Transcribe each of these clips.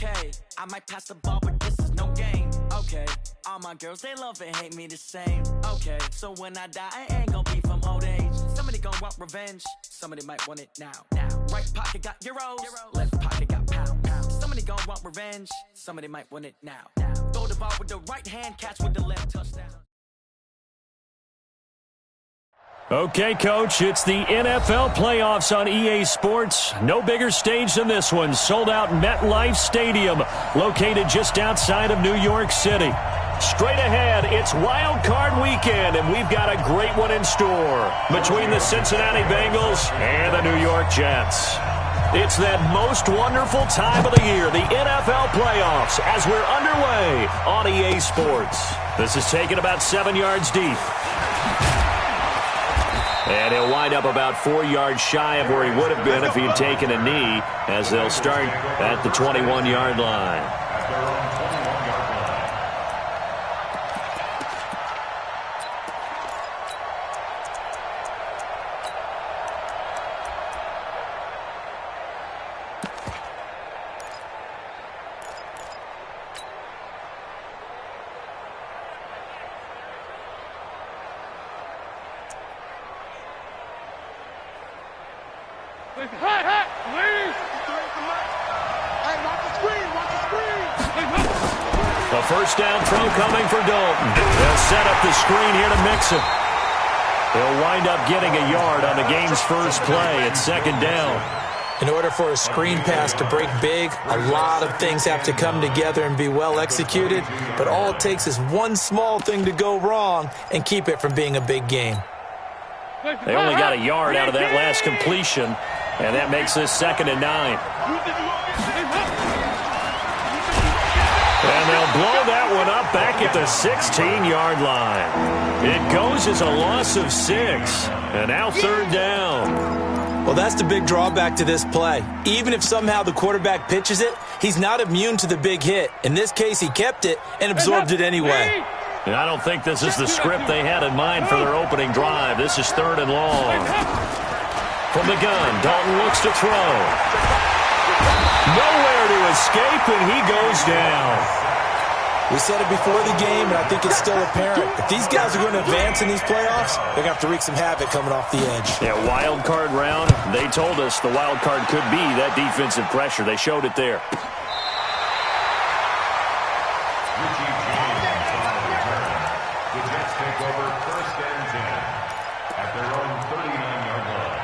Okay, I might pass the ball, but this is no game. Okay, all my girls, they love and hate me the same. Okay, so when I die, I ain't gonna be from old age. Somebody gonna want revenge, somebody might want it now. Right pocket got euros, left pocket got pounds. Somebody gonna want revenge, somebody might want it now. Throw the ball with the right hand, catch with the left, touchdown. Okay, Coach, it's the NFL playoffs on EA Sports. No bigger stage than this one. Sold out MetLife Stadium, located just outside of New York City. Straight ahead, it's Wild Card Weekend, and we've got a great one in store between the Cincinnati Bengals and the New York Jets. It's that most wonderful time of the year, the NFL playoffs, as we're underway on EA Sports. This is taken about 7 yards deep. And he'll wind up about 4 yards shy of where he would have been if he had taken a knee, as they'll start at the 21-yard line. A first down throw coming for Dalton. They'll set up the screen here to Mixon. He'll wind up getting a yard on the game's first play at second down. In order for a screen pass to break big, a lot of things have to come together and be well executed, but all it takes is one small thing to go wrong and keep it from being a big game. They only got a yard out of that last completion, and that makes this 2nd and 9. And they'll blow that one up back at the 16-yard line. It goes as a loss of 6, and now 3rd down. Well, that's the big drawback to this play. Even if somehow the quarterback pitches it, he's not immune to the big hit. In this case, he kept it and absorbed it anyway. And I don't think this is the script they had in mind for their opening drive. This is 3rd and long. From the gun, Dalton looks to throw. Nowhere to escape, and he goes down. We said it before the game, and I think it's still apparent. If these guys are going to advance in these playoffs, they're going to have to wreak some havoc coming off the edge. Yeah, wild card round. They told us the wild card could be that defensive pressure. They showed it there. The Jets take over 1st and 10 at their own 39-yard line.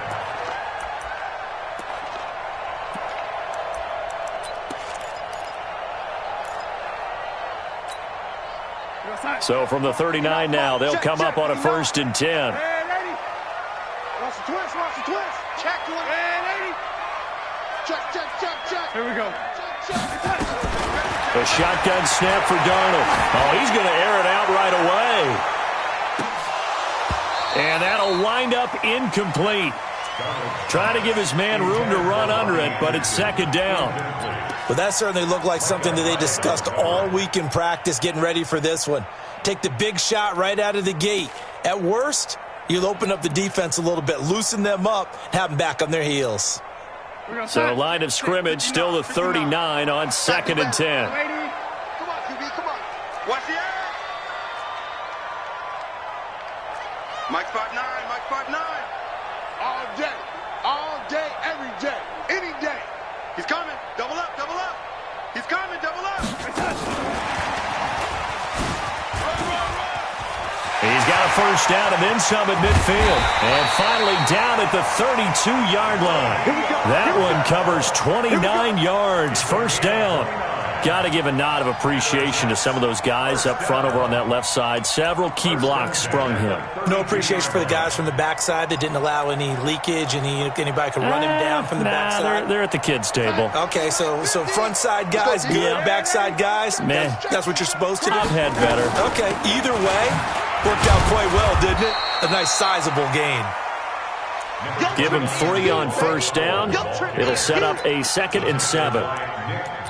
So from the 39 now, they'll come up on a 1st and 10. Watch the twist, watch the twist. Check to it. Check. Here we go. A shotgun snap for Darnold. Oh, he's going to air it out right away. And that'll wind up incomplete. Trying to give his man room to run under it, but it's 2nd down. But that certainly looked like something that they discussed all week in practice, getting ready for this one. Take the big shot right out of the gate. At worst, you'll open up the defense a little bit, loosen them up, have them back on their heels. So line of scrimmage, still the 39 on 2nd and 10. Come on, QB, come on. Watch the air. Mike 5'9", Mike 5'9". All day, every day, any day. He's coming. Double up. He's coming. Double up. He's got a first down and then some at midfield. And finally down at the 32-yard line. That one covers 29 yards. First down. Got to give a nod of appreciation to some of those guys up front over on that left side. Several key blocks sprung him. No appreciation for the guys from the backside that didn't allow any leakage, anybody could run him down from the backside. They're at the kids' table. Okay, so front side guys good, backside guys, man, that's what you're supposed to do? I've had better. Okay, either way, worked out quite well, didn't it? A nice sizable gain. Give him 3 on first down. It'll set up a 2nd and 7.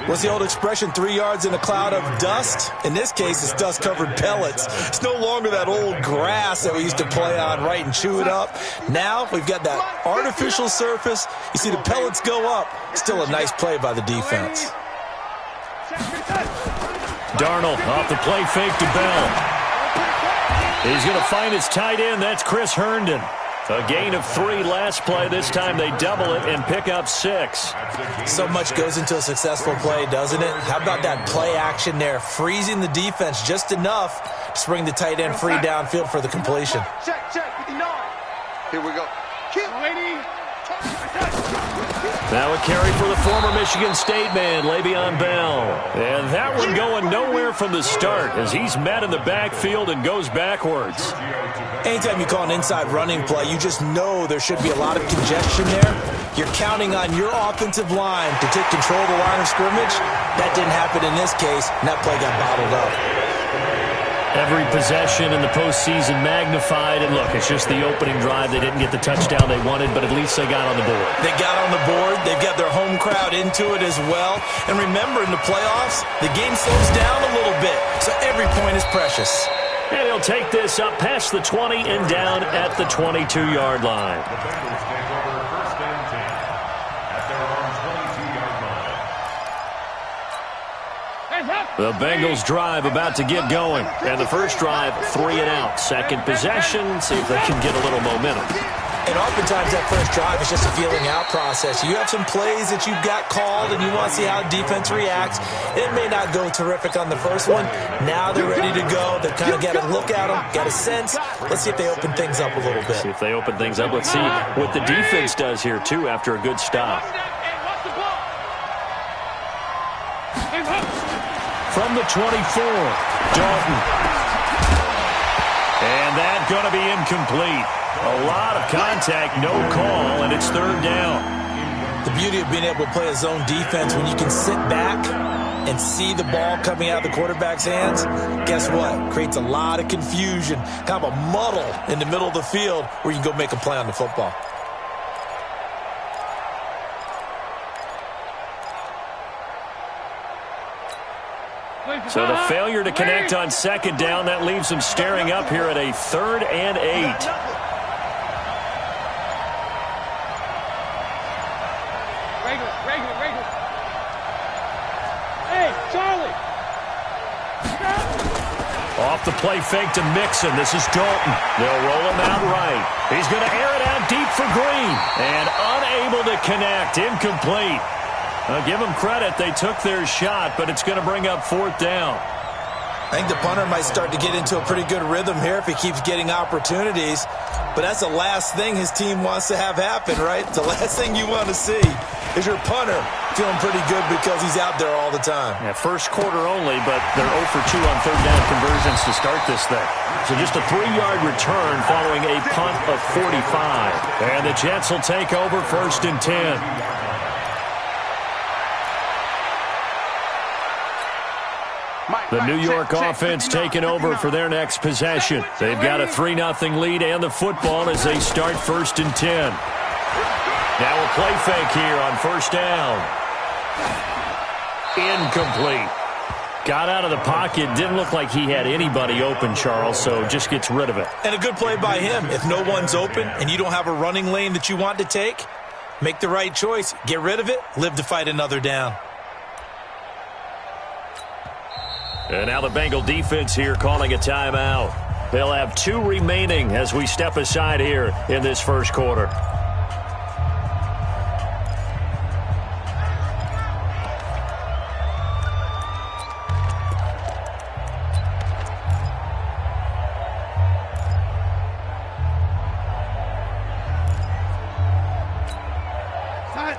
What's the old expression, 3 yards in a cloud of dust? In this case, it's dust-covered pellets. It's no longer that old grass that we used to play on, right, and chew it up. Now we've got that artificial surface. You see the pellets go up. Still a nice play by the defense. Darnold off the play fake to Bell. He's going to find his tight end. That's Chris Herndon. A gain of 3 last play. This time they double it and pick up 6. So much goes into a successful play, doesn't it? How about that play action there? Freezing the defense just enough to bring the tight end free downfield for the completion. Check, 59. Here we go. Now a carry for the former Michigan State man, Le'Veon Bell. And that one going nowhere from the start as he's met in the backfield and goes backwards. Anytime you call an inside running play, you just know there should be a lot of congestion there. You're counting on your offensive line to take control of the line of scrimmage. That didn't happen in this case, and that play got bottled up. Every possession in the postseason magnified, and look, it's just the opening drive. They didn't get the touchdown they wanted, but at least they got on the board. They got on the board. They've got their home crowd into it as well. And remember, in the playoffs, the game slows down a little bit, so every point is precious. And he'll take this up past the 20 and down at the 22-yard line. The Bengals take over first and 10 at their own 22-yard line. The Bengals drive about to get going. And the first drive, 3 and out. Second possession, see if they can get a little momentum. And oftentimes that first drive is just a feeling out process. You have some plays that you've got called and you want to see how defense reacts. It may not go terrific on the first one. Now they're ready to go. They've kind of got a look at them, got a sense. Let's see if they open things up a little bit. See if they open things up. Let's see what the defense does here, too, after a good stop. From the 24, Dalton. And that's going to be incomplete. A lot of contact, no call, and it's third down. The beauty of being able to play a zone defense when you can sit back and see the ball coming out of the quarterback's hands, guess what? Creates a lot of confusion, kind of a muddle in the middle of the field where you can go make a play on the football. So the failure to connect on second down, that leaves them staring up here at a 3rd and 8. Regular. Hey, Charlie. Off the play fake to Mixon. This is Dalton. They'll roll him out right. He's going to air it out deep for Green. And unable to connect. Incomplete. Give them credit. They took their shot, but it's going to bring up 4th down. I think the punter might start to get into a pretty good rhythm here if he keeps getting opportunities. But that's the last thing his team wants to have happen, right? The last thing you want to see is your punter feeling pretty good because he's out there all the time. Yeah, first quarter only, but they're 0 for 2 on third down conversions to start this thing. So just a 3-yard return following a punt of 45. And the Jets will take over 1st and 10. The New York offense taking over for their next possession. They've got a 3-0 lead and the football as they start 1st and 10. Now a play fake here on 1st down. Incomplete. Got out of the pocket. Didn't look like he had anybody open, Charles, so just gets rid of it. And a good play by him. If no one's open and you don't have a running lane that you want to take, make the right choice. Get rid of it. Live to fight another down. And now the Bengal defense here calling a timeout. They'll have 2 remaining as we step aside here in this first quarter.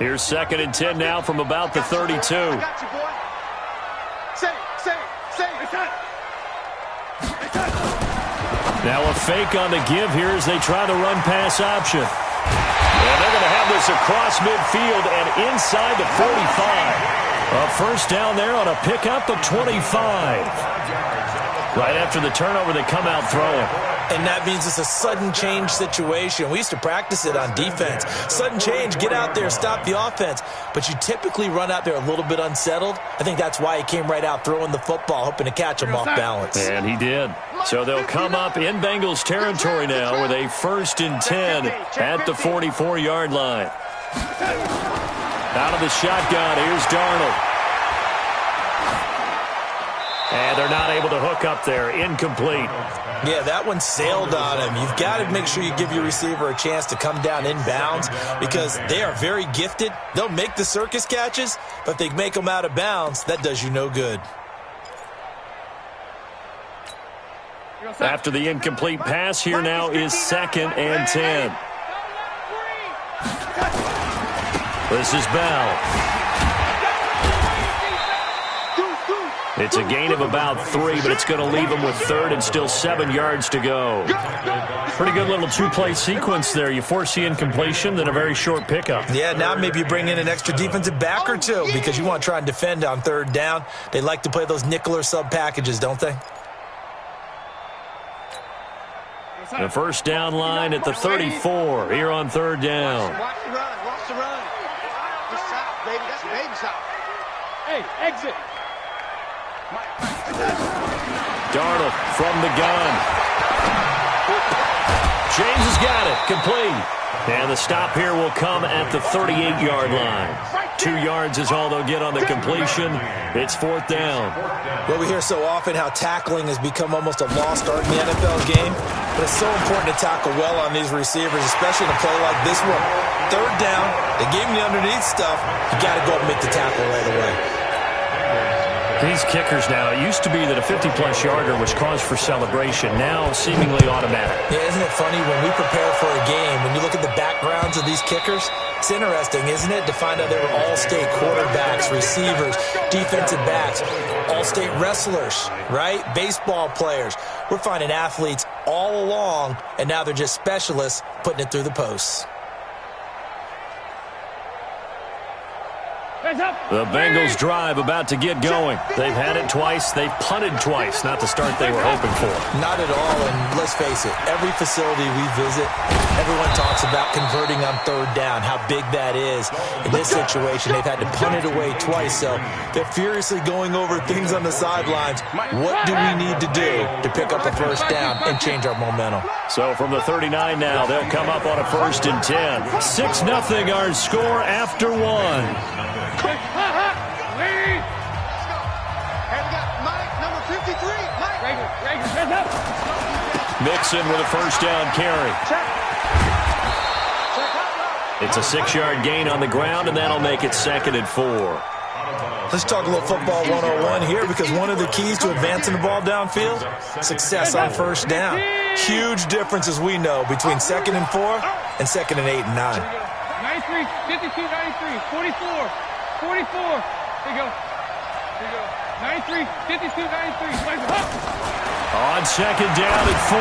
Here's 2nd and 10 now from about the 32. Got you, boy. Say it. Now a fake on the give here as they try the run-pass option. And they're going to have this across midfield and inside the 45. A first down there on a pickup of 25. Right after the turnover, they come out throwing. And that means it's a sudden change situation. We used to practice it on defense. Sudden change, get out there, stop the offense. But you typically run out there a little bit unsettled. I think that's why he came right out throwing the football, hoping to catch him off balance. And he did. So they'll come up in Bengals territory now with a 1st and 10 at the 44-yard line. Out of the shotgun, here's Darnold. look up there, incomplete. Yeah, that one sailed on him. You've got to make sure you give your receiver a chance to come down inbounds because they are very gifted. They'll make the circus catches, but if they make them out of bounds, that does you no good. After the incomplete pass, here now is 2nd and 10. This is Bell. It's a gain of about 3, but it's going to leave him with 3rd and still 7 yards to go. Pretty good little two-play sequence there. You force the incompletion, then a very short pickup. Yeah, now maybe you bring in an extra defensive back or two because you want to try and defend on 3rd down. They like to play those nickel or sub packages, don't they? The first down line at the 34 here on 3rd down. Watch the run. Watch the run. Just south, baby. That's baby south. Hey, exit. Darnold from the gun. James has got it. Complete. And the stop here will come at the 38-yard line. 2 yards is all they'll get on the completion. It's 4th down. Well, we hear so often how tackling has become almost a lost art in the NFL game. But it's so important to tackle well on these receivers, especially in a play like this one. 3rd down, they gave him the underneath stuff. You got to go up and make the tackle right away. These kickers now, it used to be that a 50-plus yarder was cause for celebration. Now, seemingly automatic. Yeah, isn't it funny when we prepare for a game, when you look at the backgrounds of these kickers, it's interesting, isn't it, to find out they were all-state quarterbacks, receivers, defensive backs, all-state wrestlers, right? Baseball players. We're finding athletes all along, and now they're just specialists putting it through the posts. The Bengals drive about to get going. They've had it twice. They've punted twice. Not the start they were hoping for. Not at all, and let's face it, every facility we visit, everyone talks about converting on 3rd down, how big that is. In this situation, they've had to punt it away twice, so they're furiously going over things on the sidelines. What do we need to do to pick up a 1st down and change our momentum? So from the 39 now, they'll come up on a 1st and 10. 6-0 our score after 1. Hey, we got Mike, number 53. Mike. Mixon with a 1st down carry. It's a 6-yard gain on the ground, and that'll make it 2nd and 4. Let's talk a little football 101 here because one of the keys to advancing the ball downfield, success on 1st down. Huge difference, as we know, between 2nd and 4 and 2nd and 8 and 9. 93, 52, 93, 44, 44. There you go. There you go. 93, 52, 93. On 2nd down and 4.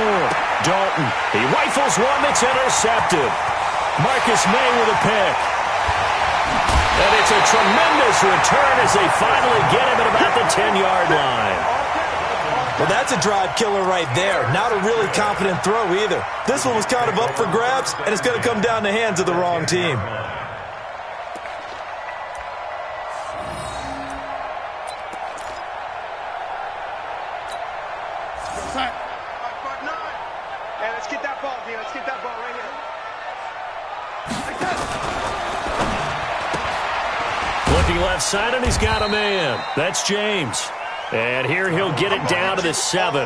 Dalton. He rifles one that's intercepted. Marcus May with a pick. And it's a tremendous return as they finally get him at about the 10-yard line. Well, that's a drive killer right there. Not a really confident throw either. This one was kind of up for grabs, and it's going to come down the hands of the wrong team. Hey, let's get that ball, D. Let's get that ball right here. Looking left side, and he's got a man. That's James. And here he'll get it down to the 7.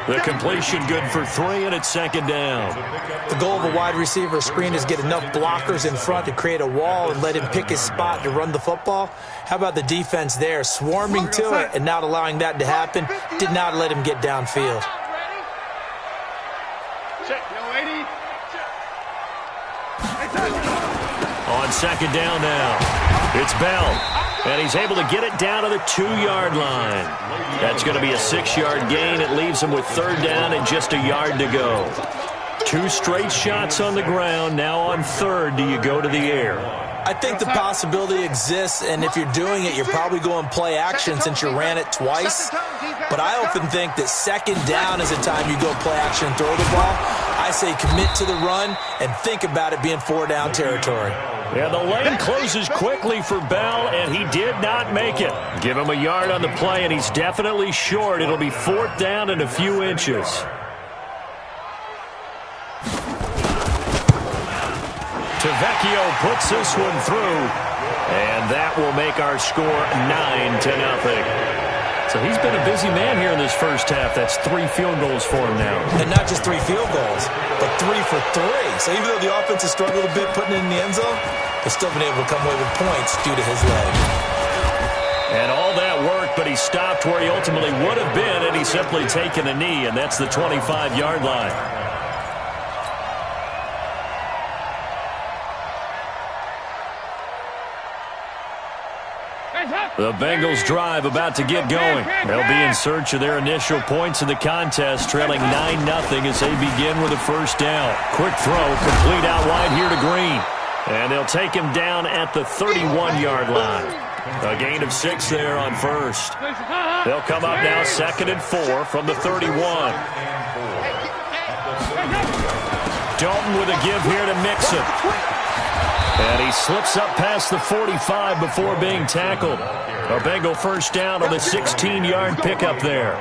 The completion good for 3, and it's 2nd down. The goal of a wide receiver screen is get enough blockers in front to create a wall and let him pick his spot to run the football. How about the defense there, swarming to it and not allowing that to happen? Did not let him get downfield. On 2nd down now, it's Bell. And he's able to get it down to the 2-yard line. That's going to be a 6-yard gain. It leaves him with 3rd down and just a yard to go. 2 straight shots on the ground. Now on 3rd, do you go to the air? I think the possibility exists, and if you're doing it, you're probably going play action since you ran it twice. But I often think that 2nd down is the time you go play action and throw the ball. I say commit to the run and think about it being 4-down territory. Yeah, the lane closes quickly for Bell, and he did not make it. Give him a yard on the play, and he's definitely short. It'll be 4th down and a few inches. Tavecchio puts this one through, and that will make our score 9-0. So he's been a busy man here in this first half. That's 3 field goals for him now. And not just 3 field goals, but 3 for 3. So even though the offense has struggled a bit putting it in the end zone, they've still been able to come away with points due to his leg. And all that work, but he stopped where he ultimately would have been, and he's simply taken a knee, and that's the 25-yard line. The Bengals drive about to get going. They'll be in search of their initial points in the contest, trailing 9-0 as they begin with a first down. Quick throw, complete out wide here to Green. And they'll take him down at the 31-yard line. A gain of 6 there on first. They'll come up now 2nd and 4 from the 31. Dalton with a give here to Mixon. And he slips up past the 45 before being tackled. A Bengal first down on the 16-yard pickup there.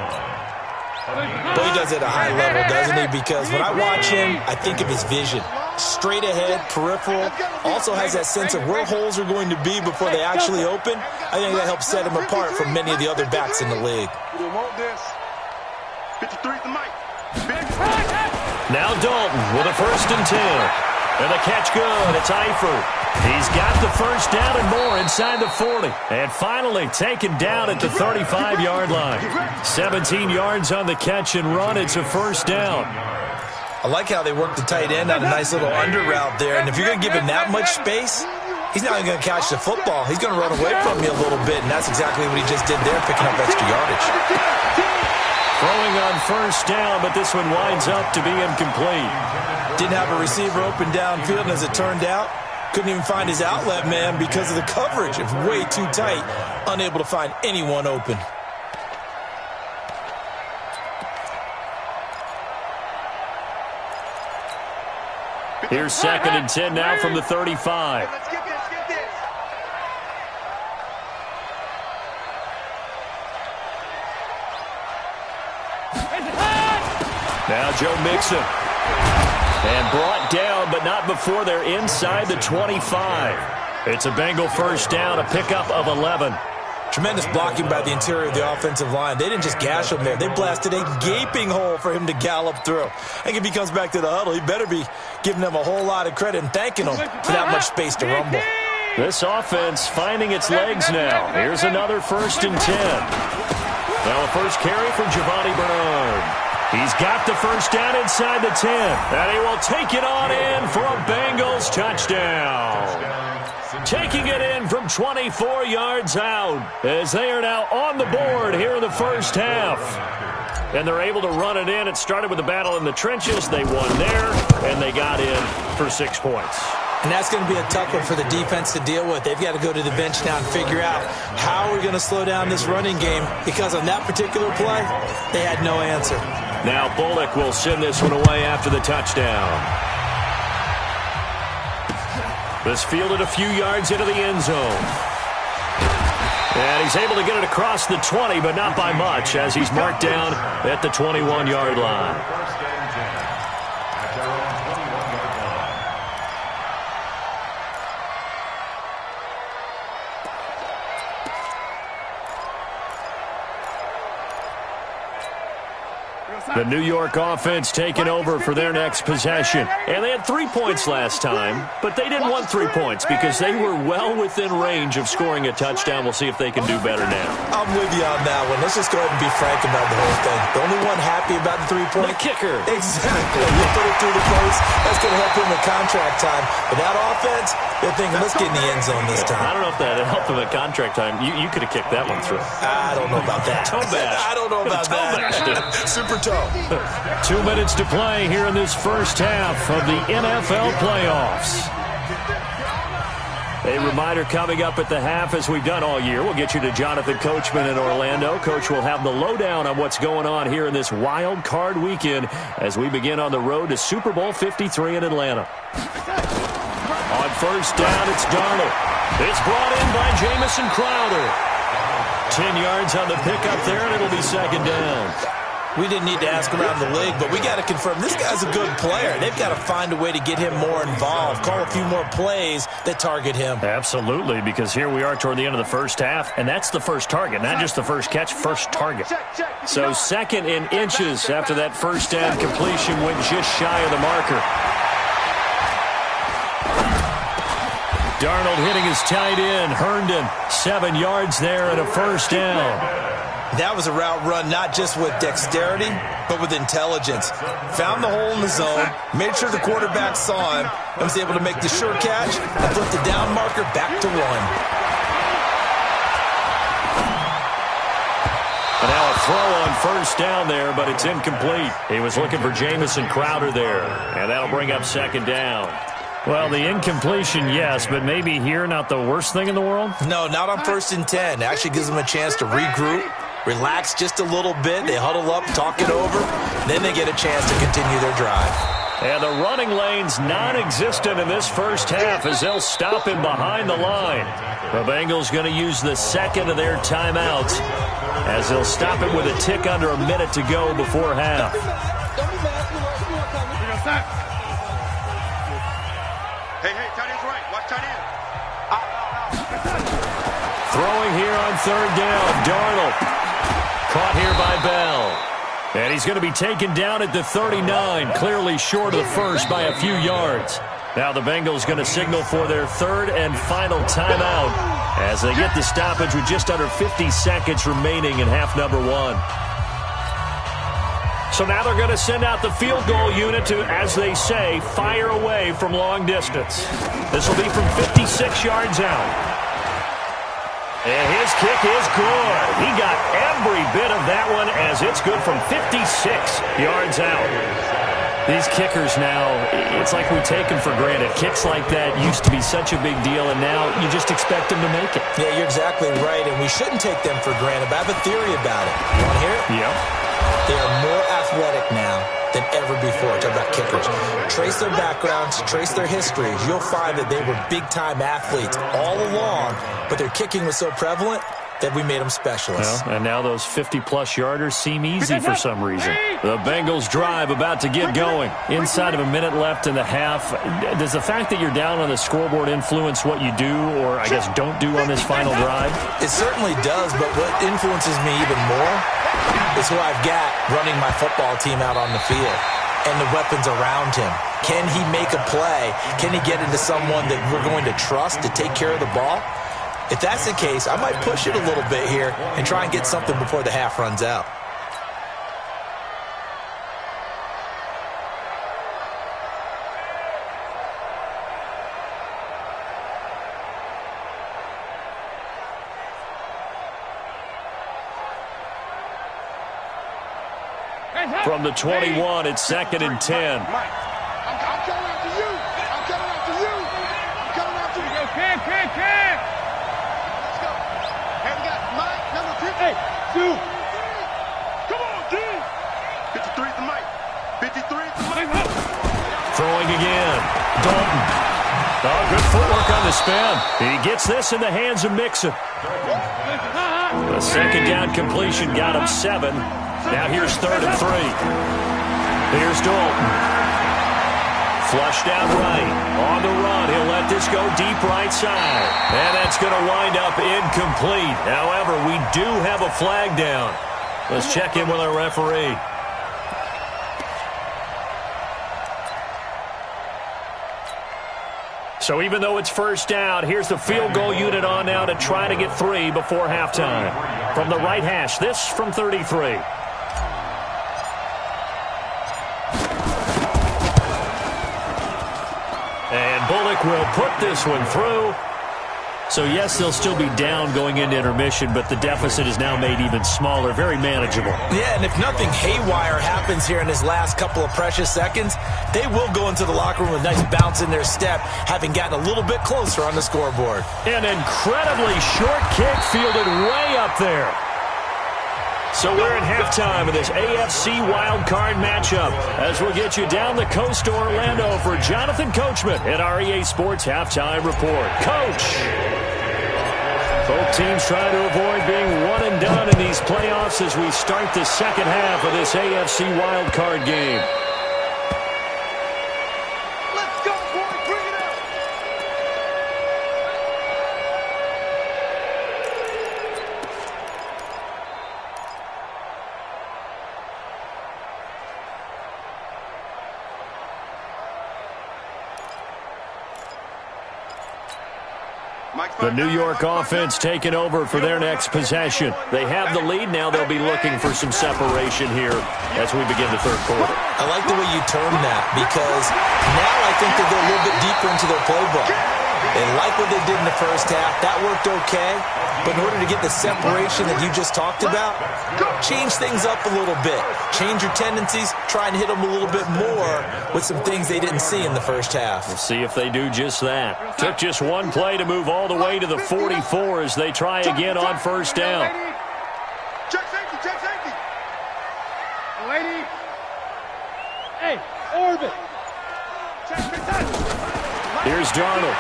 Well, he does it at a high level, doesn't he? Because when I watch him, I think of his vision. Straight ahead, peripheral. Also has that sense of where holes are going to be before they actually open. I think that helps set him apart from many of the other backs in the league. Now Dalton with a 1st and 10. And the catch good. It's Eifert. He's got the first down and more inside the 40. And finally taken down at the 35-yard line. 17 yards on the catch and run. It's a first down. I like how they work the tight end on a nice little under route there. And if you're going to give him that much space, he's not even going to catch the football. He's going to run away from you a little bit, and that's exactly what he just did there, picking up extra yardage. Throwing on first down, but this one winds up to be incomplete. Didn't have a receiver open downfield, and as it turned out, couldn't even find his outlet man because of the coverage. It's way too tight, unable to find anyone open. Here's 2nd and 10 now from the 35. Let's get this. Now Joe Mixon. And brought down, but not before they're inside the 25. It's a Bengal first down, a pickup of 11. Tremendous blocking by the interior of the offensive line. They didn't just gash him there. They blasted a gaping hole for him to gallop through. I think if he comes back to the huddle, he better be giving them a whole lot of credit and thanking them for that much space to rumble. This offense finding its legs now. Here's another 1st and 10. Now a first carry for Giovanni Bernard. He's got the first down inside the 10. And he will take it on in for a Bengals touchdown. Taking it in from 24 yards out as they are now on the board here in the first half. And they're able to run it in. It started with a battle in the trenches. They won there, and they got in for 6 points. And that's going to be a tough one for the defense to deal with. They've got to go to the bench now and figure out how we're going to slow down this running game, because on that particular play, they had no answer. Now Bullock will send this one away after the touchdown. This fielded a few yards into the end zone. And he's able to get it across the 20, but not by much, as he's marked down at the 21-yard line. The New York offense taking over for their next possession. And they had 3 points last time, but they didn't want 3 points because they were well within range of scoring a touchdown. We'll see if they can do better now. I'm with you on that one. Let's just go ahead and be frank about the whole thing. The only one happy about the 3-point? The kicker. Exactly. You put it through the post. That's going to help him with contract time. But that offense, they're thinking, let's get in the end zone this time. I don't know if that helped him at contract time. You could have kicked that one through. I don't know about that. Toe bash. I don't know about that. Super toe. 2 minutes to play here in this first half of the NFL playoffs. A reminder coming up at the half, as we've done all year. We'll get you to Jonathan Coachman in Orlando. Coach will have the lowdown on what's going on here in this wild card weekend as we begin on the road to Super Bowl 53 in Atlanta. On first down, it's Darnold. It's brought in by Jamison Crowder. 10 yards on the pickup there, and it'll be second down. We didn't need to ask around the league, but we got to confirm this guy's a good player. They've got to find a way to get him more involved, call a few more plays that target him. Absolutely, because here we are toward the end of the first half, and that's the first target, not just the first catch, first target. So second in inches after that first down completion went just shy of the marker. Darnold hitting his tight end, Herndon, 7 yards there and a first down. That was a route run not just with dexterity, but with intelligence. Found the hole in the zone, made sure the quarterback saw him, and was able to make the sure catch and flip the down marker back to 1. And now a throw on first down there, but it's incomplete. He was looking for Jamison Crowder there, and that'll bring up second down. Well, the incompletion, yes, but maybe here not the worst thing in the world? No, not on 1st and 10. It actually gives them a chance to regroup, relax just a little bit. They huddle up, talk it over. Then they get a chance to continue their drive. And the running lane's non-existent in this first half as they'll stop him behind the line. The Bengals going to use the second of their timeouts as they'll stop it with a tick under a minute to go before half. Hey, tight end's right. Watch tight end. Throwing here on third down, Darnold. Caught here by Bell. And he's going to be taken down at the 39, clearly short of the first by a few yards. Now the Bengals going to signal for their third and final timeout as they get the stoppage with just under 50 seconds remaining in half number 1. So now they're going to send out the field goal unit to, as they say, fire away from long distance. This will be from 56 yards out. And his kick is good. He got every bit of that one as it's good from 56 yards out. These kickers now, it's like we take them for granted. Kicks like that used to be such a big deal, and now you just expect them to make it. Yeah, you're exactly right, and we shouldn't take them for granted, but I have a theory about it. You want to hear it? Yep. They are more athletic now than ever before. Talk about kickers. Trace their backgrounds, trace their histories. You'll find that they were big-time athletes all along, but their kicking was so prevalent that we made them specialists. Well, and now those 50-plus yarders seem easy for some reason. The Bengals drive about to get going. Inside of a minute left in the half. Does the fact that you're down on the scoreboard influence what you do, or I guess don't do on this final drive? It certainly does, but what influences me even more is who I've got running my football team out on the field and the weapons around him. Can he make a play? Can he get into someone that we're going to trust to take care of the ball? If that's the case, I might push it a little bit here and try and get something before the half runs out. From the 21, it's 2nd and 10. Mike, I'm coming after you. I'm coming after you. I'm coming after you. Kick. Let's go. Hey, we got Mike, number 50. Hey, dude. Come on, dude. 53 to Mike. 53 to Mike. Throwing again. Dalton. Oh, good footwork on the spin. He gets this in the hands of Mixon. The second down completion got him 7. Now here's 3rd and 3. Here's Dalton. Flush down right. On the run. He'll let this go deep right side. And that's going to wind up incomplete. However, we do have a flag down. Let's check in with our referee. So even though it's first down, here's the field goal unit on now to try to get 3 before halftime. From the right hash, this from 33. And Bullock will put this one through. So, yes, they'll still be down going into intermission, but the deficit is now made even smaller, very manageable. Yeah, and if nothing haywire happens here in his last couple of precious seconds, they will go into the locker room with a nice bounce in their step, having gotten a little bit closer on the scoreboard. An incredibly short kick fielded way up there. So we're in halftime of this AFC wildcard matchup as we'll get you down the coast to Orlando for Jonathan Coachman at our EA Sports Halftime Report. Coach! Both teams trying to avoid being one and done in the these playoffs as we start the second half of this AFC wildcard game. Let's go, boys. Bring it up. The New York offense taking over for their next possession. They have the lead. Now they'll be looking for some separation here as we begin the third quarter. I like the way you termed that because now I think they go a little bit deeper into their playbook. They like what they did in the first half. That worked okay. But in order to get the separation that you just talked about, change things up a little bit. Change your tendencies. Try and hit them a little bit more with some things they didn't see in the first half. We'll see if they do just that. Took just one play to move all the way to the 44 as they try again on first down. Check safety, check safety. Lady. Hey, orbit. Check the touch. Here's Darnold.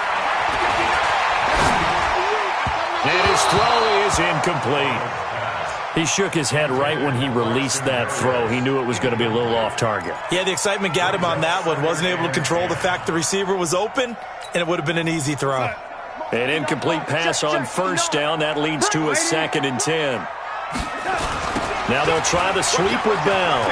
And his throw is incomplete. He shook his head right when he released that throw. He knew it was going to be a little off target. Yeah, the excitement got him on that one. Wasn't able to control the fact the receiver was open, and it would have been an easy throw. An incomplete pass on first down. That leads to a 2nd and 10. Now they'll try the sweep with Bell.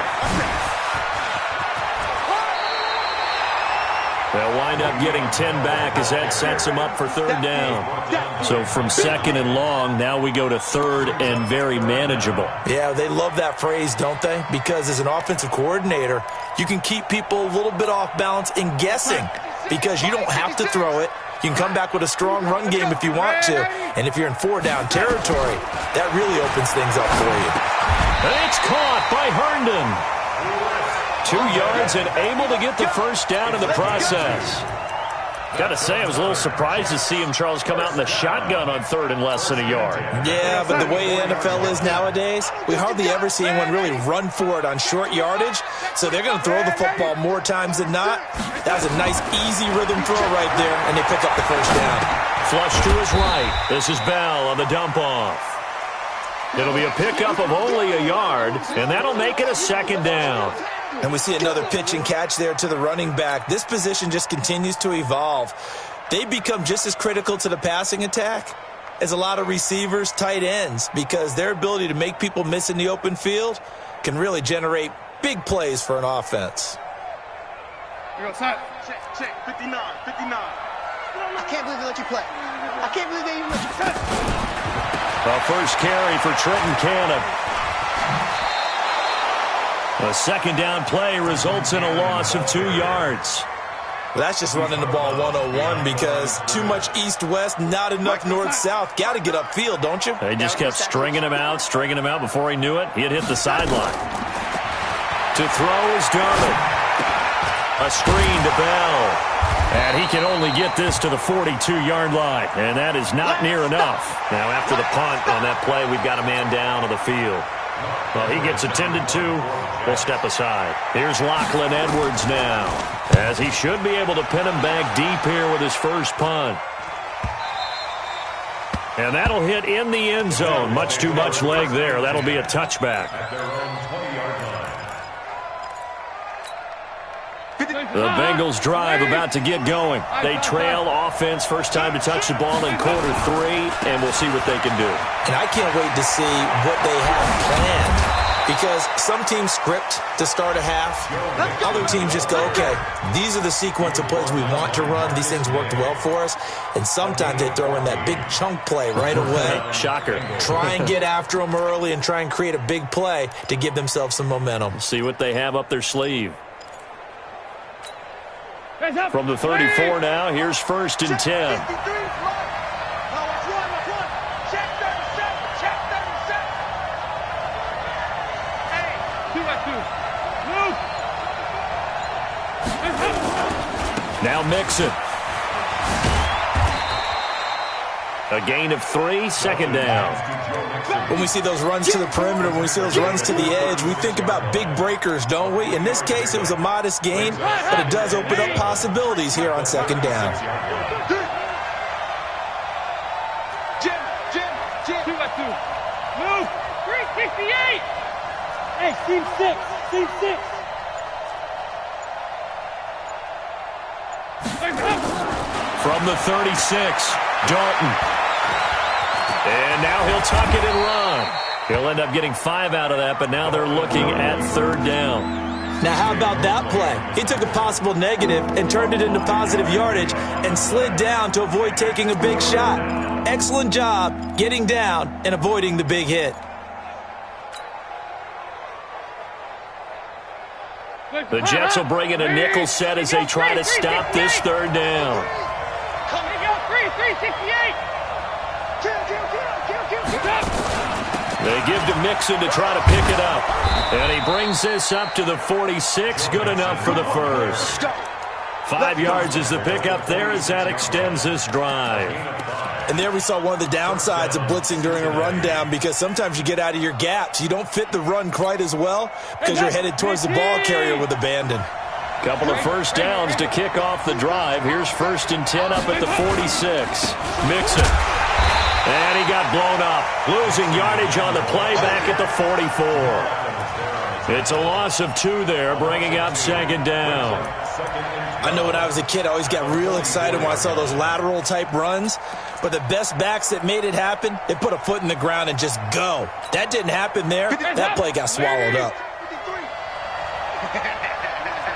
They'll wind up getting 10 back as that sets them up for third down. So from 2nd and long, now we go to 3rd and very manageable. Yeah, they love that phrase, don't they? Because as an offensive coordinator, you can keep people a little bit off balance in guessing because you don't have to throw it. You can come back with a strong run game if you want to. And if you're in 4-down territory, that really opens things up for you. And it's caught by Herndon. 2 yards and able to get the first down in the process. Got to say, I was a little surprised to see him, Charles, come out in the shotgun on 3rd and less than a yard. Yeah, but the way the NFL is nowadays, we hardly ever see anyone really run for it on short yardage. So they're going to throw the football more times than not. That was a nice, easy rhythm throw right there, and they pick up the first down. Flush to his right. This is Bell on the dump-off. It'll be a pickup of only a yard, and that'll make it a 2nd down. And we see another pitch and catch there to the running back. This position just continues to evolve. They become just as critical to the passing attack as a lot of receivers, tight ends, because their ability to make people miss in the open field can really generate big plays for an offense. Here goes, son. Check, 59, 59. I can't believe they let you play. I can't believe they even let you play. The first carry for Trenton Cannon. A 2nd down play results in a loss of 2 yards. Well, that's just running the ball 101 because too much east-west, not enough north-south. Got to get upfield, don't you? They just kept stringing him out before he knew it. He had hit the sideline. To throw is Darnold. A screen to Bell. And he can only get this to the 42-yard line. And that is not near enough. Now, after the punt on that play, we've got a man down on the field. Well, he gets attended to. We'll step aside. Here's Lachlan Edwards now, as he should be able to pin him back deep here with his first punt. And that'll hit in the end zone. Much too much leg there. That'll be a touchback. The Bengals drive about to get going. They trail offense, first time to touch the ball in quarter 3, and we'll see what they can do. And I can't wait to see what they have planned. Because some teams script to start a half. Other teams just go, okay, these are the sequence of plays we want to run. These things worked well for us. And sometimes they throw in that big chunk play right away. Shocker. Try and get after them early and try and create a big play to give themselves some momentum. See what they have up their sleeve. From the 34 now, here's 1st and 10. Now Mixon. A gain of 3, 2nd down. When we see those runs to the perimeter, when we see those runs to the edge, we think about big breakers, don't we? In this case, it was a modest gain, but it does open up possibilities here on 2nd down. Jim. 2 by 2. Move. 3. 58. Hey, team 6. Team 6. From the 36, Dalton. And now he'll tuck it and run. He'll end up getting 5 out of that, but now they're looking at 3rd down. Now, how about that play? He took a possible negative and turned it into positive yardage and slid down to avoid taking a big shot. Excellent job getting down and avoiding the big hit. The Jets will bring in a nickel set as they try to stop this 3rd down. Come on, 368. They give to Mixon to try to pick it up. And he brings this up to the 46. Good enough for the first. 5 yards is the pickup there as that extends this drive. And there we saw one of the downsides of blitzing during a rundown, because sometimes you get out of your gaps. You don't fit the run quite as well because you're headed towards the ball carrier with abandon. Couple of first downs to kick off the drive. Here's 1st and 10 up at the 46. Mixon. And he got blown up. Losing yardage on the play back at the 44. It's a loss of 2 there, bringing up 2nd down. I know when I was a kid, I always got real excited when I saw those lateral-type runs. But the best backs that made it happen, they put a foot in the ground and just go. That didn't happen there. That play got swallowed up.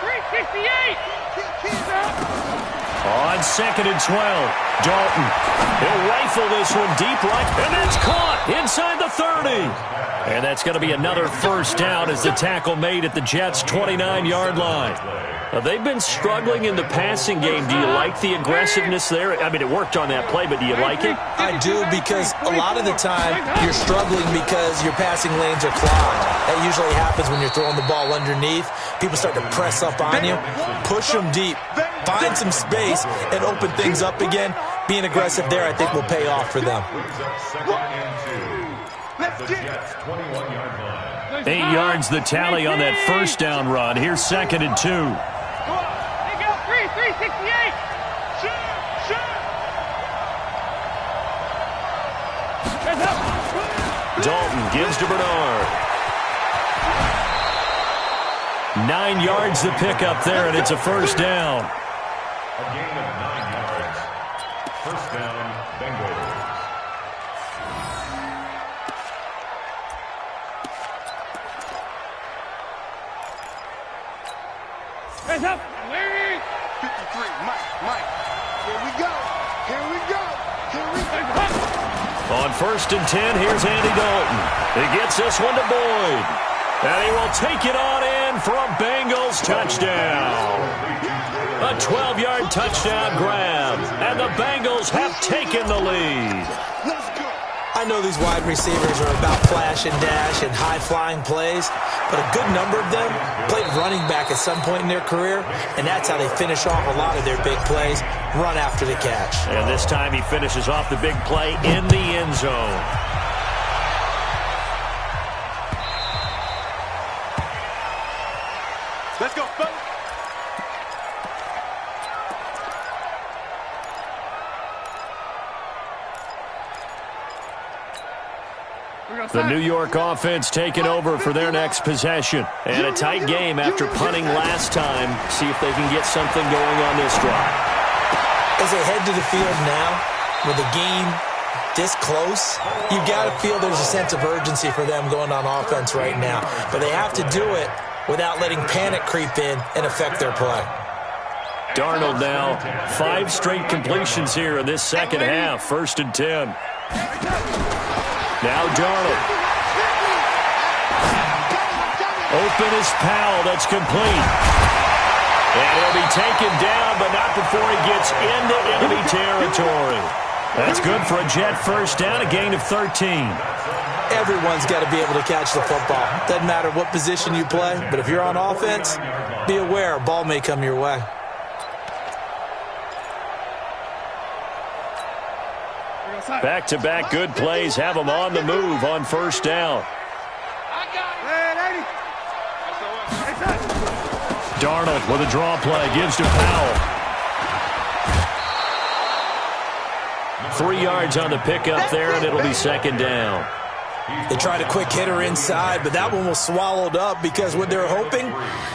368. On 2nd and 12, Dalton. He'll rifle this one deep right, and that's caught inside the 30. And that's going to be another first down as the tackle made at the Jets' 29-yard line. Now, they've been struggling in the passing game. Do you like the aggressiveness there? I mean, it worked on that play, but do you like it? I do, because a lot of the time you're struggling because your passing lanes are clogged. That usually happens when you're throwing the ball underneath. People start to press up on you. Push them deep. Find some space and open things up again. Being aggressive there, I think, will pay off for them. 8 yards the tally on that first down run. Here's 2nd and 2. 368. Dalton gives to Bernard. 9 yards the pickup there, and it's a first down. A gain of 9 yards. First down, Bengals. Hands up. 53, Mike. Here we go. On 1st and 10, here's Andy Dalton. He gets this one to Boyd. And he will take it on in for a Bengals touchdown. A 12-yard touchdown grab. And the Bengals have taken the lead. I know these wide receivers are about flash and dash and high-flying plays, but a good number of them played running back at some point in their career, and that's how they finish off a lot of their big plays, run after the catch. And this time he finishes off the big play in the end zone. Let's go, folks. The New York offense taking over for their next possession. And a tight game after punting last time. See if they can get something going on this drive. As they head to the field now, with the game this close, you've got to feel there's a sense of urgency for them going on offense right now. But they have to do it without letting panic creep in and affect their play. Darnold now, 5 straight completions here in this second half. 1st and 10. Now Darnold. Open is Powell. That's complete. And he'll be taken down, but not before he gets into enemy territory. That's good for a Jet first down, a gain of 13. Everyone's got to be able to catch the football. Doesn't matter what position you play, but if you're on offense, be aware a ball may come your way. Back-to-back good plays have them on the move on first down. Darnold with a draw play, gives to Powell. 3 yards on the pickup there, and it'll be 2nd down. They tried a quick hitter inside, but that one was swallowed up because what they're hoping,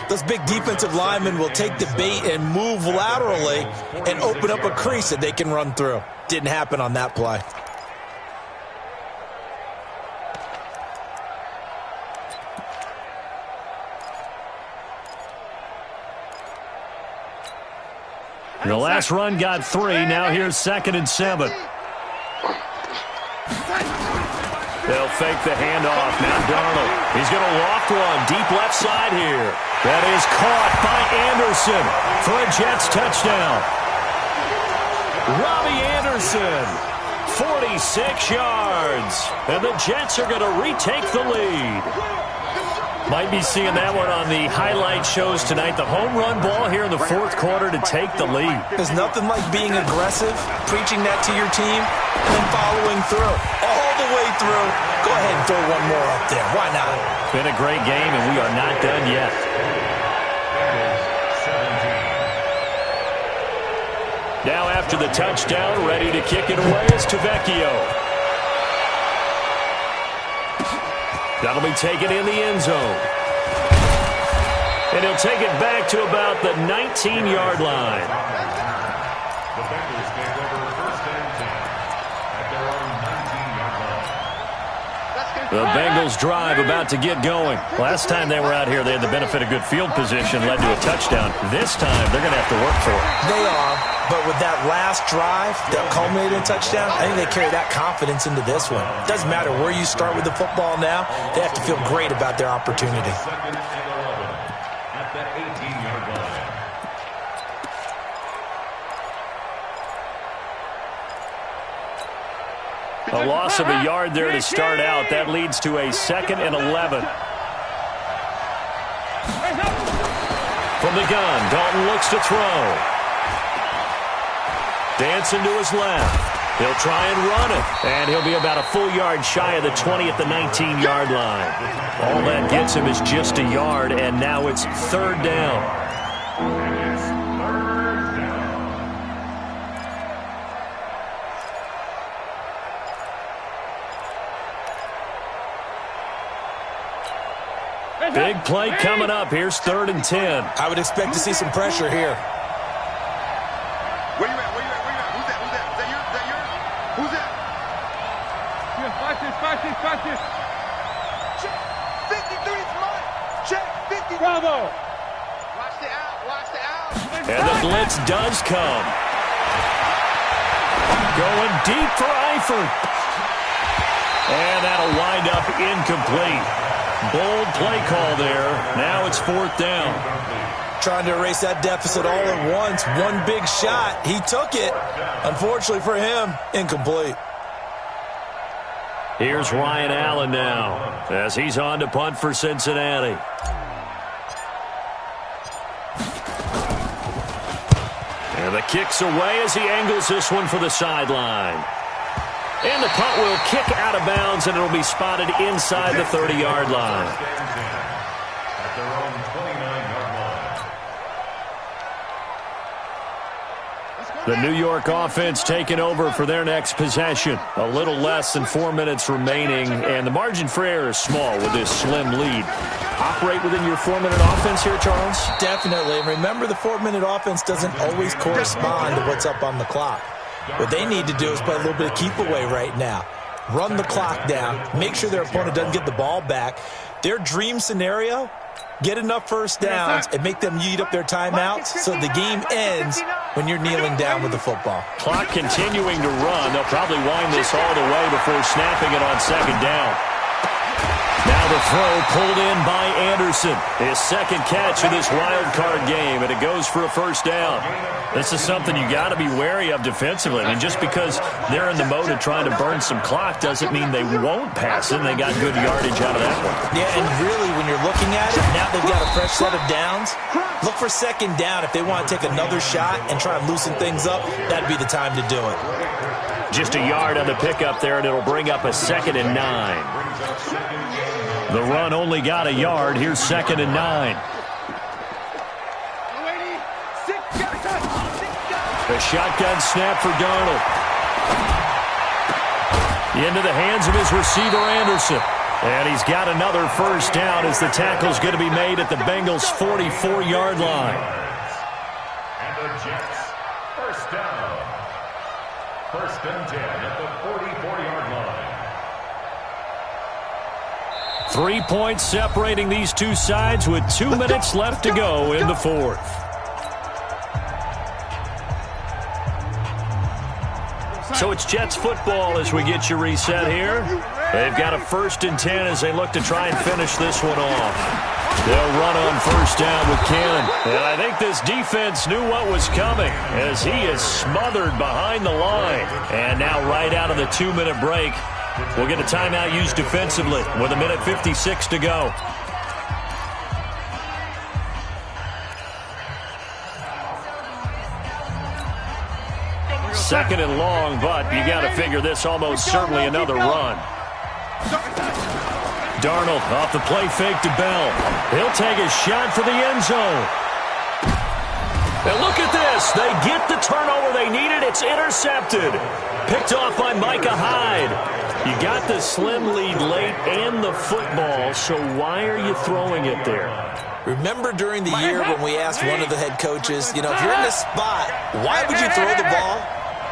those big defensive linemen will take the bait and move laterally and open up a crease that they can run through. Didn't happen on that play. The last run got 3. Now here's 2nd and 7. They'll fake the handoff. Now Darnold. He's going to loft one. Deep left side here. That is caught by Anderson for a Jets touchdown. Robbie Anderson, 46 yards. And the Jets are going to retake the lead. Might be seeing that one on the highlight shows tonight. The home run ball here in the 4th quarter to take the lead. There's nothing like being aggressive, preaching that to your team, and following through. All the way through. Go ahead and throw one more up there. Why not? Been a great game, and we are not done yet. Now after the touchdown, ready to kick it away is Tavecchio. That'll be taken in the end zone. And he'll take it back to about the 19-yard line. The Bengals take over 1st and 10 at their own 19-yard line. The Bengals drive about to get going. Last time they were out here, they had the benefit of good field position, led to a touchdown. This time, they're going to have to work for it. They are, but with that last drive that culminated in a touchdown, I think they carry that confidence into this one. Doesn't matter where you start with the football now, they have to feel great about their opportunity. 2nd and 11 at the 18-yard line. A loss of a yard there to start out. That leads to a 2nd and 11. From the gun, Dalton looks to throw. Dancing to his left. He'll try and run it. And he'll be about a full yard shy of the 20 at the 19-yard line. All that gets him is just a yard, and now it's 3rd down. Big play coming up. Here's 3rd and 10. I would expect to see some pressure here. Where you at? Where you at? Where you at? Who's that? Who's that? Is that yours? Is that yours? Who's that? Yeah, watch this. 53 is mine. Check. 50. Bravo. Watch the out. Watch the out. And the blitz does come. Going deep for Eifert. And that'll wind up incomplete. Bold play call there. Now it's 4th down. Trying to erase that deficit all at once. One big shot. He took it. Unfortunately for him, incomplete. Here's Ryan Allen now as he's on to punt for Cincinnati. And the kick's away as he angles this one for the sideline. And the punt will kick out of bounds, and it'll be spotted inside the 30-yard line. At their own 29-yard line. The New York offense taking over for their next possession. A little less than 4 minutes remaining, and the margin for error is small with this slim lead. Operate within your 4-minute offense here, Charles? Definitely. And remember, the 4-minute offense doesn't always correspond to what's up on the clock. What they need to do is play a little bit of keep away right now. Run the clock down. Make sure their opponent doesn't get the ball back. Their dream scenario, get enough first downs and make them eat up their timeouts so the game ends when you're kneeling down with the football. Clock continuing to run. They'll probably wind this all the way before snapping it on 2nd down. Now the throw pulled in by Anderson. His 2nd catch of this wild card game, and it goes for a 1st down. This is something you got to be wary of defensively. I mean, just because they're in the mode of trying to burn some clock doesn't mean they won't pass it. And they got good yardage out of that one. Yeah, and really, when you're looking at it, now they've got a fresh set of downs. Look for 2nd down. If they want to take another shot and try and loosen things up, that'd be the time to do it. Just a yard on the pickup there, and it'll bring up a 2nd and 9. The run only got a yard. Here's 2nd and 9. The shotgun snap for Darnold. Into the hands of his receiver, Anderson. And he's got another first down as the tackle's going to be made at the Bengals' 44-yard line. And the Jets, first down. First and 10 at the 44-yard line. 3 points separating these two sides with 2 minutes left to go in the fourth. So it's Jets football as we get you reset here. They've got a first and 10 as they look to try and finish this one off. They'll run on first down with Cannon. And I think this defense knew what was coming as he is smothered behind the line. And now right out of the 2-minute break, we'll get a timeout used defensively with 1:56 to go. Second and long, but you got to figure this almost certainly another run. Darnold off the play fake to Bell. He'll take a shot for the end zone. And look at this. They get the turnover they needed. It's intercepted. Picked off by Micah Hyde. You got the slim lead late and the football, so why are you throwing it there? Remember during the year when we asked one of the head coaches, if you're in this spot, why would you throw the ball?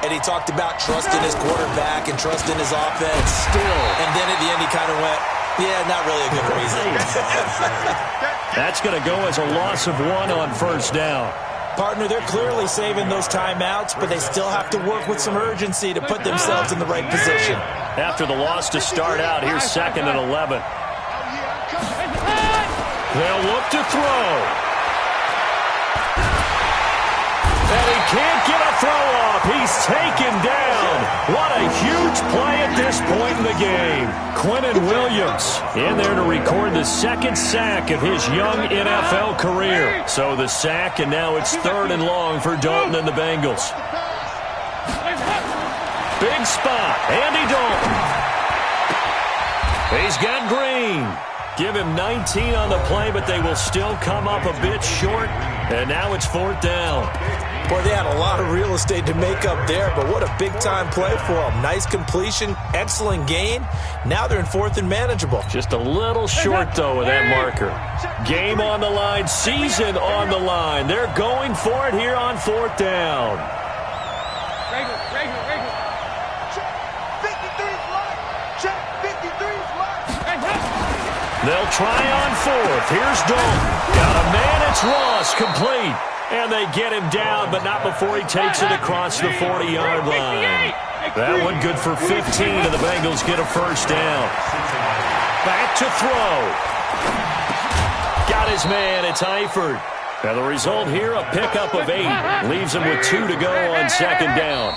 And he talked about trusting his quarterback and trusting his offense. Still. And then at the end he kind of went, yeah, not really a good reason. That's going to go as a loss of 1 on first down. Partner, they're clearly saving those timeouts, but they still have to work with some urgency to put themselves in the right position. After the loss to start out, here's 2nd and 11. They'll look to throw. And he can't get a throw off. He's taken down. What a huge play at this point in the game. Quinnen Williams in there to record the 2nd sack of his young NFL career. So the sack, and now it's 3rd and long for Dalton and the Bengals. Big spot. Andy Dalton. He's got Green. Give him 19 on the play, but they will still come up a bit short. And now it's 4th down. Boy, they had a lot of real estate to make up there, but what a big-time play for them. Nice completion, excellent gain. Now they're in 4th and manageable. Just a little short, though, with that marker. Game on the line, season on the line. They're going for it here on 4th down. Regular. Check 53's line. Check 53's line. They'll try on 4th. Here's Dalton. Got a man. It's Ross. Complete. And they get him down, but not before he takes it across the 40-yard line. That one good for 15, and the Bengals get a first down. Back to throw. Got his man. It's Eifert. Now the result here, a pickup of 8. Leaves him with 2 to go on 2nd down.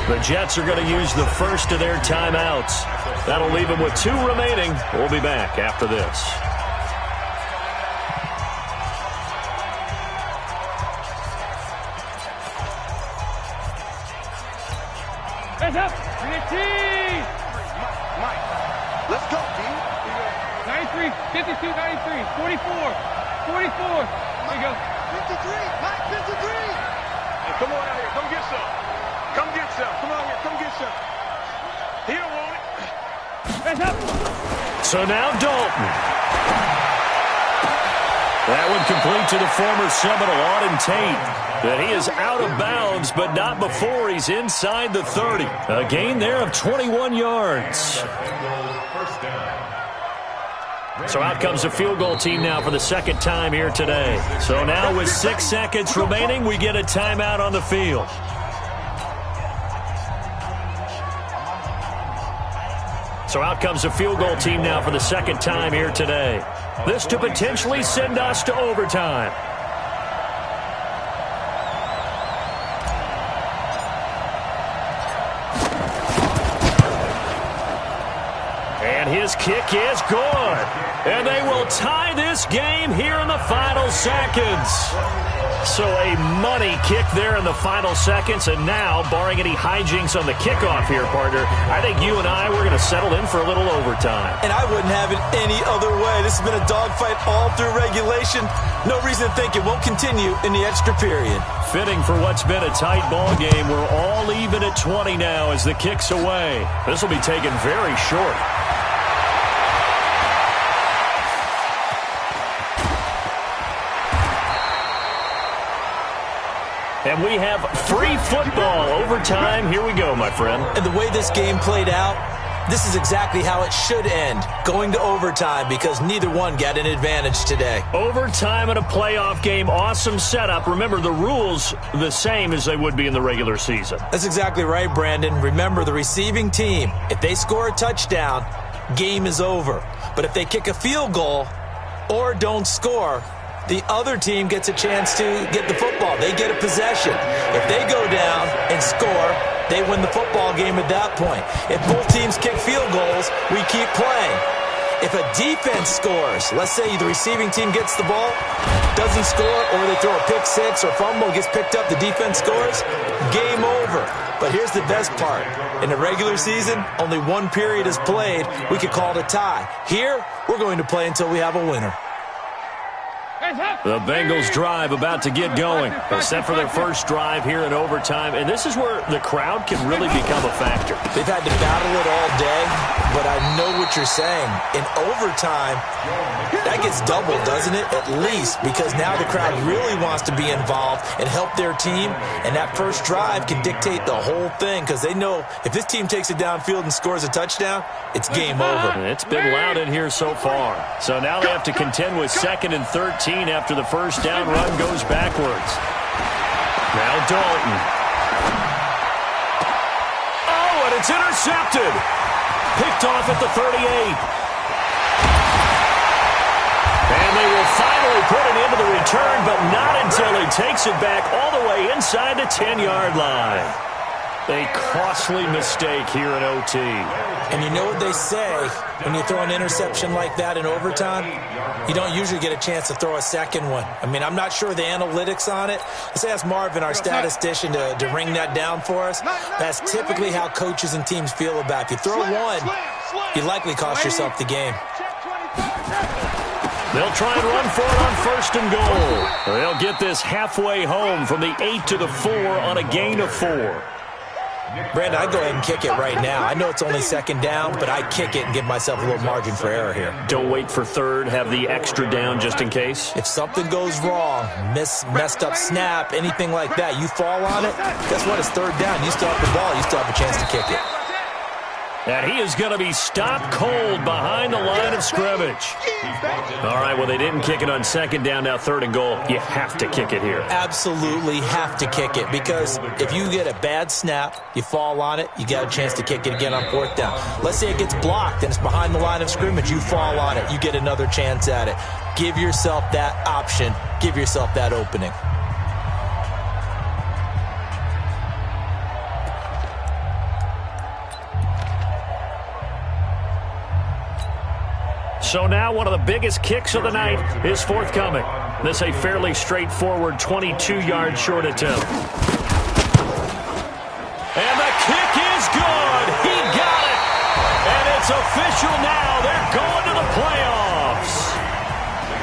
The Jets are going to use the first of their timeouts. That'll leave them with 2 remaining. We'll be back after this. Hands up. Team. Mike, let's go, D. 93, 52, 93, 44. 44. There you go. 53, Mike, 53. Hey, come on out here. Come get some. Come get some. Come on here. Come get some. He don't want it. Hands up. So now Dalton. That one complete to the former Seminole, Auden Tate. That he is out of bounds, but not before he's inside the 30. A gain there of 21 yards. So out comes the field goal team now for the 2nd time here today. So now with 6 seconds remaining, we get a timeout on the field. So out comes the field goal team now for the 2nd time here today. This to potentially send us to overtime. And his kick is good. And they will tie this game here in the final seconds. So a money kick there in the final seconds. And now, barring any hijinks on the kickoff here, partner, I think you and I, we're going to settle in for a little overtime. And I wouldn't have it any other way. boy, this has been a dogfight all through regulation. No reason to think it won't continue in the extra period. Fitting for what's been a tight ball game. We're all even at 20 now as the kick's away. This will be taken very short. And we have free football. Overtime. Here we go, my friend. And the way this game played out, this is exactly how it should end, going to overtime, because neither one got an advantage today. Overtime in a playoff game, awesome setup. Remember, the rules the same as they would be in the regular season. That's exactly right, Brandon. Remember, the receiving team, if they score a touchdown, game is over. But if they kick a field goal or don't score, the other team gets a chance to get the football. They get a possession. If they go down and score, they win the football game at that point. If both teams kick field goals, we keep playing. If a defense scores, let's say the receiving team gets the ball, doesn't score, or they throw a pick six or fumble, gets picked up, the defense scores, game over. But here's the best part. In the regular season, only one period is played. We could call it a tie. Here, we're going to play until we have a winner. The Bengals drive about to get going. They're set for their first drive here in overtime, and this is where the crowd can really become a factor. They've had to battle it all day, but I know what you're saying. In overtime, that gets doubled, doesn't it? At least, because now the crowd really wants to be involved and help their team, and that first drive can dictate the whole thing, because they know if this team takes it downfield and scores a touchdown, it's game over. It's been loud in here so far. So now they have to contend with 2nd and 13 after the first down run goes backwards. Now Dalton. Oh, and it's intercepted. Picked off at the 38. And they will finally put it into the return, but not until he takes it back all the way inside the 10-yard line. A costly mistake here in OT. And you know what they say, when you throw an interception like that in overtime, you don't usually get a chance to throw a second one. I mean, I'm not sure the analytics on it. Let's ask Marvin, our statistician, to ring that down for us. That's typically how coaches and teams feel about it. If you throw one, you likely cost yourself the game. They'll try and run for it on 1st and goal. They'll get this halfway home from the 8 to the 4 on a gain of 4. Brandon, I'd go ahead and kick it right now. I know it's only 2nd down, but I'd kick it and give myself a little margin for error here. Don't wait for 3rd. Have the extra down just in case. If something goes wrong, messed up snap, anything like that, you fall on it, guess what? It's 3rd down. You still have the ball. You still have a chance to kick it. And he is going to be stopped cold behind the line of scrimmage. All right, well, they didn't kick it on 2nd down, now 3rd and goal. You have to kick it here. Absolutely have to kick it, because if you get a bad snap, you fall on it, you got a chance to kick it again on 4th down. Let's say it gets blocked and it's behind the line of scrimmage. You fall on it, you get another chance at it. Give yourself that option. Give yourself that opening. So now one of the biggest kicks of the night is forthcoming. This a fairly straightforward 22-yard short attempt. And the kick is good. He got it. And it's official now. They're going to the playoffs.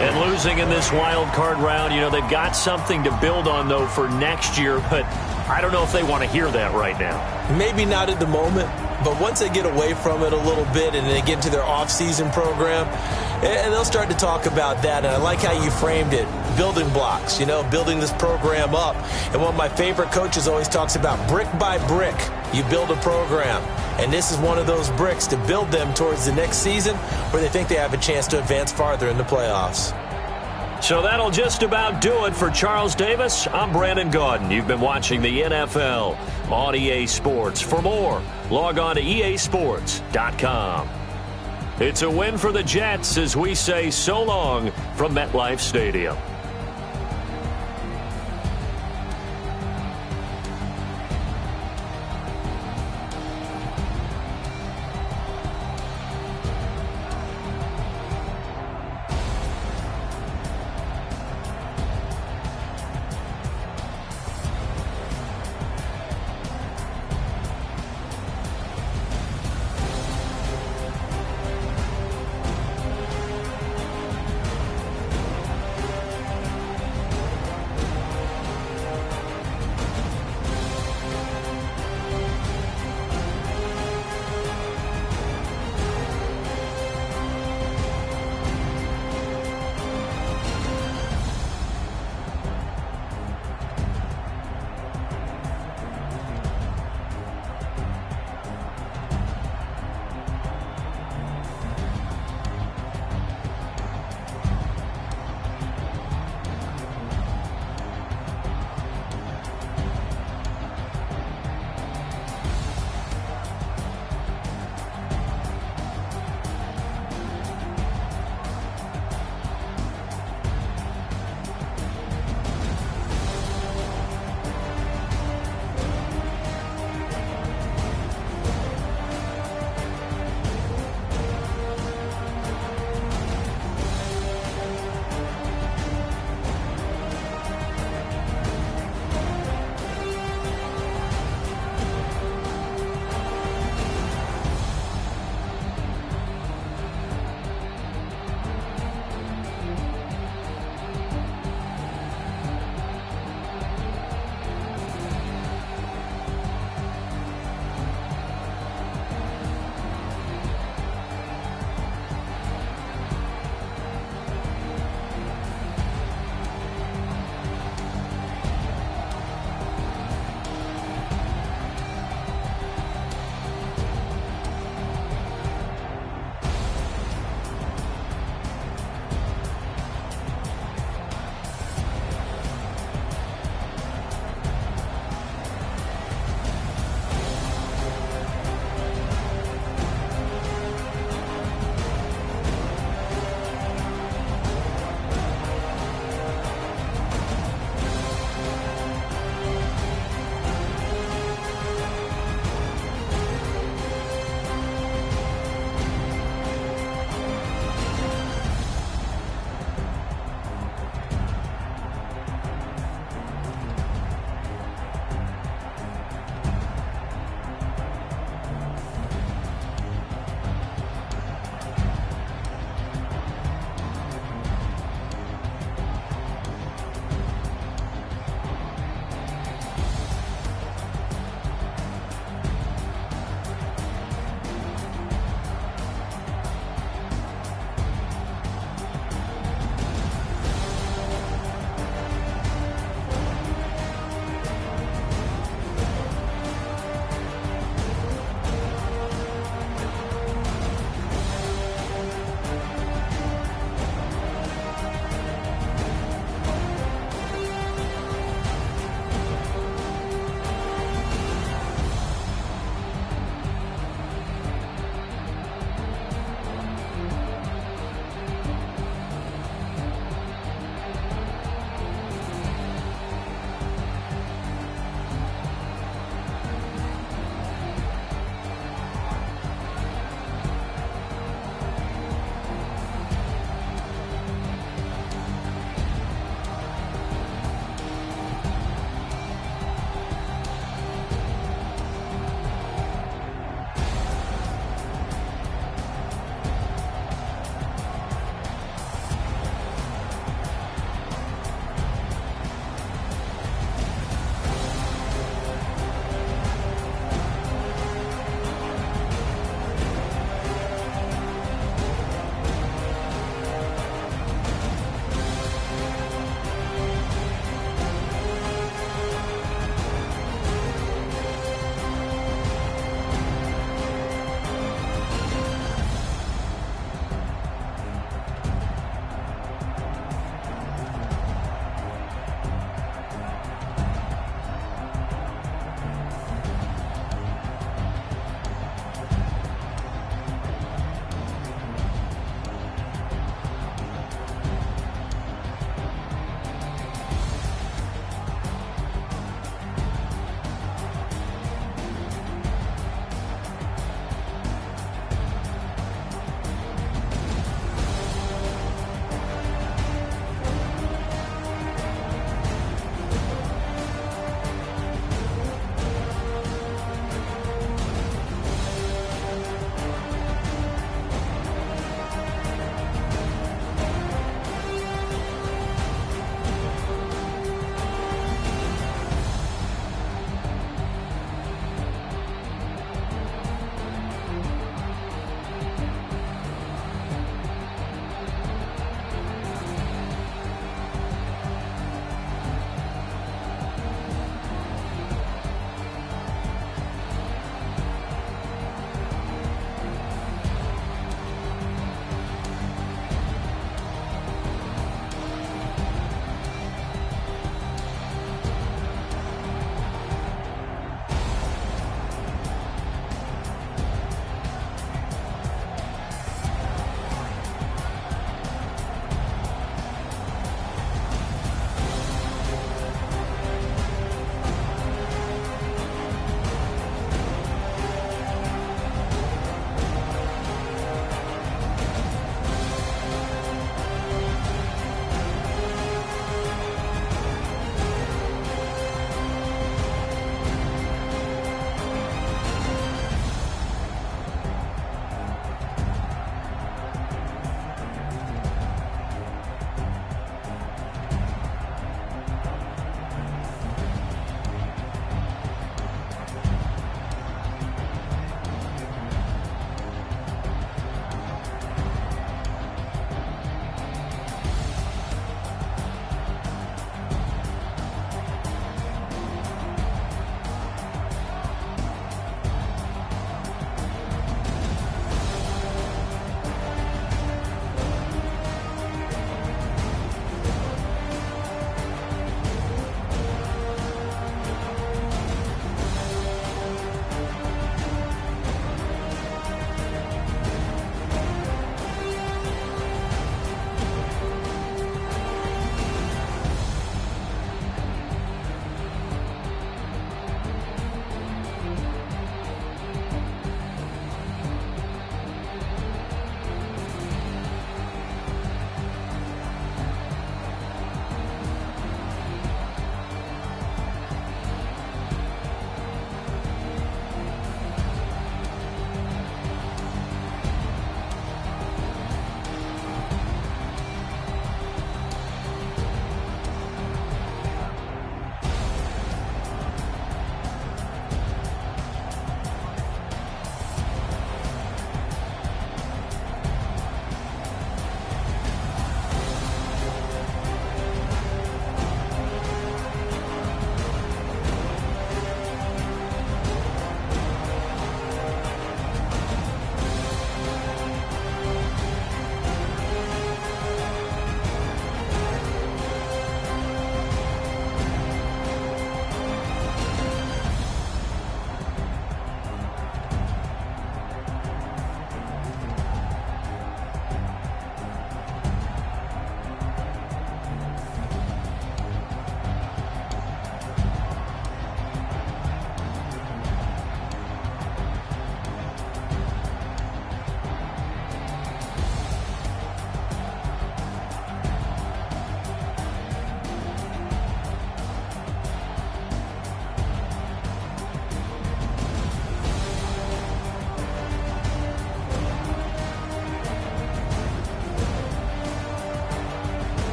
And losing in this wild card round, you know, they've got something to build on, though, for next year. But I don't know if they want to hear that right now. Maybe not at the moment. But once they get away from it a little bit and they get into their off-season program, and they'll start to talk about that. And I like how you framed it, building blocks, you know, building this program up. And one of my favorite coaches always talks about brick by brick, you build a program. And this is one of those bricks to build them towards the next season where they think they have a chance to advance farther in the playoffs. So that'll just about do it for Charles Davis. I'm Brandon Gaudin. You've been watching the NFL on EA Sports. For more, log on to easports.com. It's a win for the Jets as we say so long from MetLife Stadium.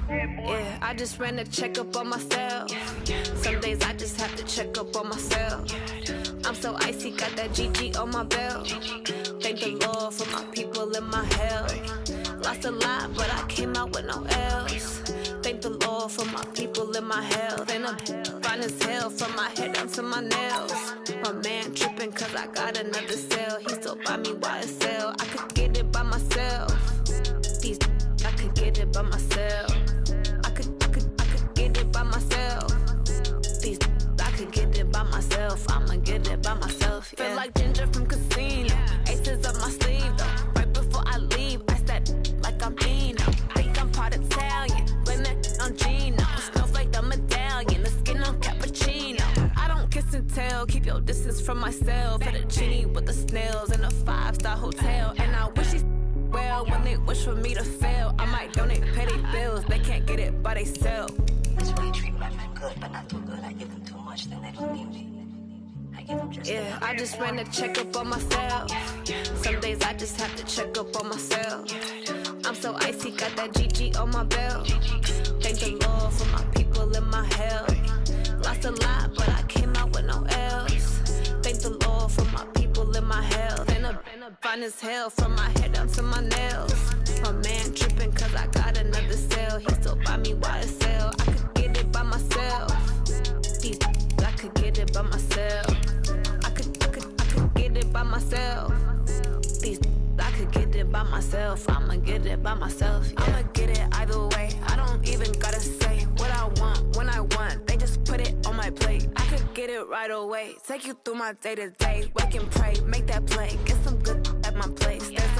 Yeah, I just ran a checkup on myself. Some days I just have to check up on myself. I'm so icy, got that GG on my belt. Thank the Lord for my people in my health. Lost a lot, but I came out with no L's. Thank the Lord for my people in my health. And I'm fine as hell from my head down to my nails. My man tripping cause I got another cell. He still buy me YSL. I could get it by myself. These I could get it by myself. I could get it by myself. These I could get it by myself. I'ma get it by myself. Yeah. Feel like Ginger from Casino. Aces up my sleeve though. Right before I leave, I said like I'm Dino. Think I'm part Italian. Blame it on Gino. Smells like the medallion. The skin on cappuccino. I don't kiss and tell. Keep your distance from myself. Fettuccine with the snails in a 5-star hotel. And I wish these well when they wish for me to fail. I might donate petty bills. They can't get it by themselves. That's why I treat my men good, but not too good. I give them too much, then they don't need me. I give them just yeah, I just ran a checkup on myself. Some days I just have to check up on myself. I'm so icy, got that GG on my belt. Thank the Lord for my people in my health. Lost a lot, but I came out with no L's. Thank the Lord for my people in my health. And I'm fine as hell from my head down to my nails. My man tripping cause I got another cell. He still buy me YSL. I could get it by myself. These I could get it by myself. I could get it by myself. These I could get it by myself. I'ma get it by myself. Yeah. I'ma get it either way. I don't even gotta say what I want when I want. They just put it on my plate. I could get it right away. Take you through my day to day. Wake and pray, make that play. Get some good at my place. There's